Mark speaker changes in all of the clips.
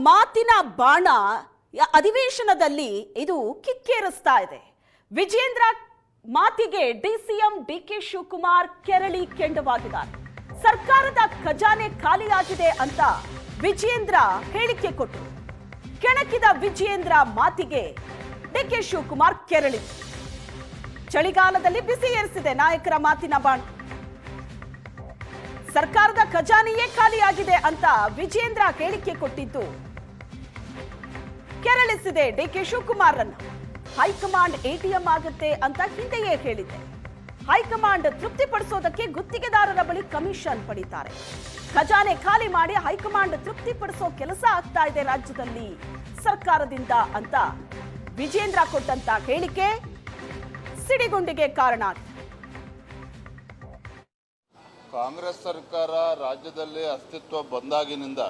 Speaker 1: ಮಾತಿನ ಬಾಣ ಅಧಿವೇಶನದಲ್ಲಿ ಇದು ಕಿಕ್ಕೇರಿಸ್ತಾ ಇದೆ. ವಿಜೇಂದ್ರ ಮಾತಿಗೆ ಡಿಸಿಎಂ ಡಿಕೆ ಶಿವಕುಮಾರ್ ಕೆರಳಿ ಕೆಂಡವಾಗಿದ್ದಾರೆ. ಸರ್ಕಾರದ ಖಜಾನೆ ಖಾಲಿಯಾಗಿದೆ ಅಂತ ವಿಜೇಂದ್ರ ಹೇಳಿಕೆ ಕೊಟ್ಟರು. ಕೆಣಕಿದ ವಿಜೇಂದ್ರ ಮಾತಿಗೆ ಡಿಕೆ ಶಿವಕುಮಾರ್ ಕೆರಳಿ. ಚಳಿಗಾಲದಲ್ಲಿ ಬಿಸಿ ಏರಿಸಿದೆ ನಾಯಕರ ಮಾತಿನ ಬಾಣ. ಸರ್ಕಾರದ ಖಜಾನೆಯೇ ಖಾಲಿಯಾಗಿದೆ ಅಂತ ವಿಜೇಂದ್ರ ಹೇಳಿಕೆ ಕೊಟ್ಟಿದ್ದು ಕೆರಳಿಸಿದೆ ಡಿಕೆ ಶಿವಕುಮಾರ್ ಅನ್ನ. ಹೈಕಮಾಂಡ್ ಎಟಿಎಂ ಆಗುತ್ತೆ ಅಂತ ಹಿಂದೆಯೇ ಹೇಳಿದೆ. ಹೈಕಮಾಂಡ್ ತೃಪ್ತಿಪಡಿಸೋದಕ್ಕೆ ಗುತ್ತಿಗೆದಾರರ ಬಳಿ ಕಮಿಷನ್ ಪಡೀತಾರೆ. ಖಜಾನೆ ಖಾಲಿ ಮಾಡಿ ಹೈಕಮಾಂಡ್ ತೃಪ್ತಿಪಡಿಸೋ ಕೆಲಸ ಆಗ್ತಾ ಇದೆ ರಾಜ್ಯದಲ್ಲಿ ಸರ್ಕಾರದಿಂದ ಅಂತ ವಿಜೇಂದ್ರ ಕೊಟ್ಟಂತ ಹೇಳಿಕೆ ಸಿಡಿಗುಂಡಿಗೆ ಕಾರಣ ಆಗಿದೆ.
Speaker 2: ಕಾಂಗ್ರೆಸ್ ಸರ್ಕಾರ ರಾಜ್ಯದಲ್ಲಿ ಅಸ್ತಿತ್ವ ಬಂದಾಗಿನಿಂದ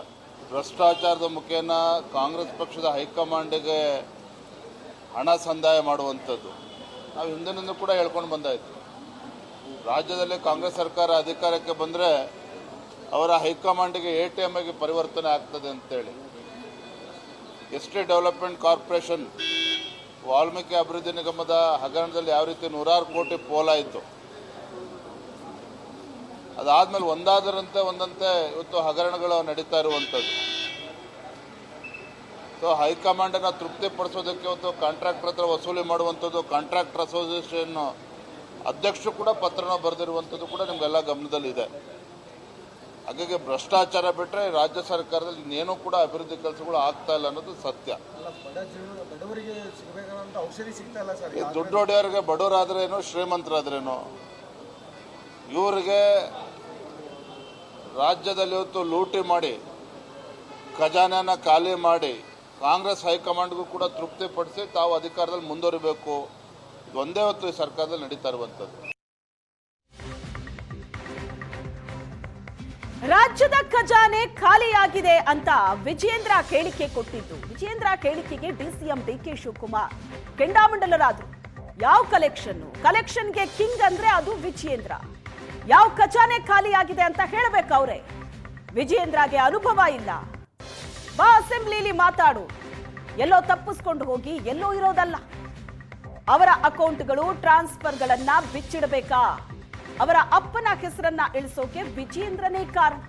Speaker 2: ಭ್ರಷ್ಟಾಚಾರದ ಮುಖೇನ ಕಾಂಗ್ರೆಸ್ ಪಕ್ಷದ ಹೈಕಮಾಂಡ್ಗೆ ಹಣ ಸಂದಾಯ ಮಾಡುವಂಥದ್ದು ನಾವು ಹಿಂದಿನಿಂದ ಕೂಡ ಹೇಳ್ಕೊಂಡು ಬಂದಾಯಿತು. ರಾಜ್ಯದಲ್ಲಿ ಕಾಂಗ್ರೆಸ್ ಸರ್ಕಾರ ಅಧಿಕಾರಕ್ಕೆ ಬಂದರೆ ಅವರ ಹೈಕಮಾಂಡ್ಗೆ ATM ಆಗಿ ಪರಿವರ್ತನೆ ಆಗ್ತದೆ ಅಂತೇಳಿ ಎಸ್ಟೇಟ್ ಡೆವಲಪ್ಮೆಂಟ್ ಕಾರ್ಪೊರೇಷನ್ ವಾಲ್ಮೀಕಿ ಅಭಿವೃದ್ಧಿ ನಿಗಮದ ಹಗರಣದಲ್ಲಿ ಯಾವ ರೀತಿ 100 ಕೋಟಿ ಪೋಲಾಯಿತು, ಅದಾದ್ಮೇಲೆ ಒಂದಾದರಂತೆ ಒಂದಂತೆ ಇವತ್ತು ಹಗರಣಗಳು ನಡೀತಾ ಇರುವಂಥದ್ದು. ಸೊ ಹೈಕಮಾಂಡನ್ನು ತೃಪ್ತಿಪಡಿಸೋದಕ್ಕೆ ಇವತ್ತು ಕಾಂಟ್ರಾಕ್ಟರ್ ಹತ್ರ ವಸೂಲಿ ಮಾಡುವಂಥದ್ದು, ಕಾಂಟ್ರಾಕ್ಟರ್ ಅಸೋಸಿಯೇಷನ್ ಅಧ್ಯಕ್ಷರು ಕೂಡ ಪತ್ರನ ಬರೆದಿರುವಂಥದ್ದು ಕೂಡ ನಿಮಗೆಲ್ಲ ಗಮನದಲ್ಲಿದೆ. ಹಾಗಾಗಿ ಭ್ರಷ್ಟಾಚಾರ ಬಿಟ್ಟರೆ ರಾಜ್ಯ ಸರ್ಕಾರದಲ್ಲಿ ಇನ್ನೇನೂ ಕೂಡ ಅಭಿವೃದ್ಧಿ ಕೆಲಸಗಳು ಆಗ್ತಾ ಇಲ್ಲ ಅನ್ನೋದು ಸತ್ಯ. ದುಡ್ಡು ಹೊಡೆಯೋರಿಗೆ ಬಡವರಾದ್ರೇನು ಶ್ರೀಮಂತರಾದ್ರೇನು, ಇವರಿಗೆ ರಾಜ್ಯದಲ್ಲಿ ಇವತ್ತು ಲೂಟಿ ಮಾಡಿ ಖಜಾನೆನ ಖಾಲಿ ಮಾಡಿ ಕಾಂಗ್ರೆಸ್ ಹೈಕಮಾಂಡ್ಗೂ ಕೂಡ ತೃಪ್ತಿಪಡಿಸಿ ತಾವು ಅಧಿಕಾರದಲ್ಲಿ ಮುಂದುವರಿಬೇಕು. ಒಂದೇ ಹೊತ್ತು ಈ ಸರ್ಕಾರದಲ್ಲಿ ನಡೀತಾ ಇರುವಂಥದ್ದು.
Speaker 1: ರಾಜ್ಯದ ಖಜಾನೆ ಖಾಲಿಯಾಗಿದೆ ಅಂತ ವಿಜೇಂದ್ರ ಹೇಳಿಕೆ ಕೊಟ್ಟಿದ್ದು. ವಿಜೇಂದ್ರ ಹೇಳಿಕೆಗೆ ಡಿಸಿಎಂ ಡಿಕೆ ಶಿವಕುಮಾರ್ ಕೆಂಡಾಮಂಡಲರಾದ್ರು. ಯಾವ ಕಲೆಕ್ಷನ್ಗೆ ಕಿಂಗ್ ಅಂದ್ರೆ ಅದು ವಿಜೇಂದ್ರ. ಯಾವ ಖಜಾನೆ ಖಾಲಿಯಾಗಿದೆ ಅಂತ ಹೇಳಬೇಕು ಅವರೇ. ವಿಜೇಂದ್ರಗೆ ಅನುಭವ ಇಲ್ಲ, ಬಾ ಅಸೆಂಬ್ಲಿಲಿ ಮಾತಾಡು, ಎಲ್ಲೋ ತಪ್ಪಿಸ್ಕೊಂಡು ಹೋಗಿ ಎಲ್ಲೋ ಇರೋದಲ್ಲ. ಅವರ ಅಕೌಂಟ್ಗಳು ಟ್ರಾನ್ಸ್ಫರ್ಗಳನ್ನ ಬಿಚ್ಚಿಡಬೇಕಾ? ಅವರ ಅಪ್ಪನ ಹೆಸರನ್ನ ಇಳಿಸೋಕೆ ವಿಜೇಂದ್ರನೇ ಕಾರಣ.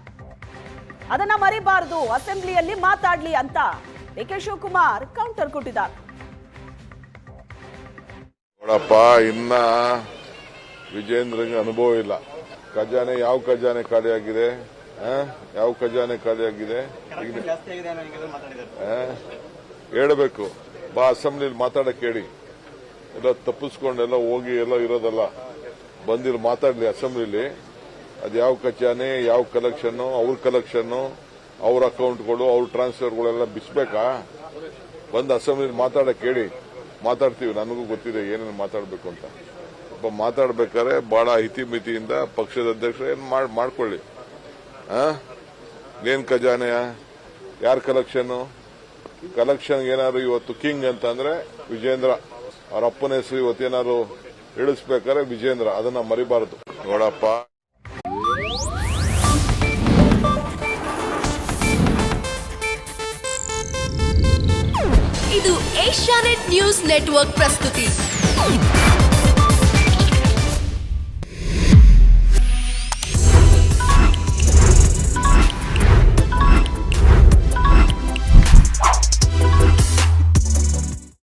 Speaker 1: ಅದನ್ನ ಮರಿಬಾರದು, ಅಸೆಂಬ್ಲಿಯಲ್ಲಿ ಮಾತಾಡ್ಲಿ ಅಂತ ಡಿಕೆ ಶಿವಕುಮಾರ್ ಕೌಂಟರ್ ಕೊಟ್ಟಿದ್ದಾರೆ.
Speaker 3: ನೋಡಪ್ಪ, ಇನ್ನ ವಿಜೇಂದ್ರಗೆ ಅನುಭವ ಇಲ್ಲ. ಖಜಾನೆ ಯಾವ ಖಜಾನೆ ಖಾಲಿಯಾಗಿದೆ? ಯಾವ ಖಜಾನೆ ಖಾಲಿಯಾಗಿದೆ ಹೇಳಬೇಕು. ಬಾ ಅಸೆಂಬ್ಲಿಲಿ ಮಾತಾಡಕ್ಕೆ ಹೇಳಿ. ಎಲ್ಲ ತಪ್ಪಿಸ್ಕೊಂಡೆಲ್ಲ ಹೋಗಿ ಎಲ್ಲ ಇರೋದಲ್ಲ, ಬಂದಿಲ್ಲಿ ಮಾತಾಡ್ಲಿ ಅಸೆಂಬ್ಲಿಲಿ. ಅದು ಯಾವ ಖಜಾನೆ, ಯಾವ ಕಲೆಕ್ಷನ್, ಅವ್ರ ಕಲೆಕ್ಷನ್, ಅವ್ರ ಅಕೌಂಟ್ಗಳು, ಅವ್ರ ಟ್ರಾನ್ಸ್ಫರ್ಗಳೆಲ್ಲ ಬಿಸ್ಬೇಕಾ? ಬಂದು ಅಸೆಂಬ್ಲಿಲಿ ಮಾತಾಡಕ್ಕೆ ಹೇಳಿ. ಮಾತಾಡ್ತೀವಿ, ನನಗೂ ಗೊತ್ತಿದೆ ಏನೇನು ಮಾತಾಡಬೇಕು ಅಂತ. ಮಾತಾಡ್ಬೇಕಾದ್ರೆ ಬಹಳ ಹಿತಿಮಿತಿಯಿಂದ ಪಕ್ಷದ ಅಧ್ಯಕ್ಷರು ಏನ್ ಮಾಡ್ಕೊಳ್ಳಿ. ಏನ್ ಖಜಾನೆಯ, ಯಾರ ಕಲೆಕ್ಷನ್ ಏನಾದ್ರು ಇವತ್ತು ಕಿಂಗ್ ಅಂತಂದ್ರೆ ವಿಜೇಂದ್ರ. ಅವ್ರ ಅಪ್ಪನ ಹೆಸರು ಇವತ್ತೇನಾದ್ರು ಇಳಿಸ್ಬೇಕಾದ್ರೆ ವಿಜೇಂದ್ರ, ಅದನ್ನ ಮರಿಬಾರದು. ನೋಡಪ್ಪ,
Speaker 4: ಇದು ಏಷ್ಯಾನೆಟ್ ನ್ಯೂಸ್ ನೆಟ್ವರ್ಕ್ ಪ್ರಸ್ತುತಿ.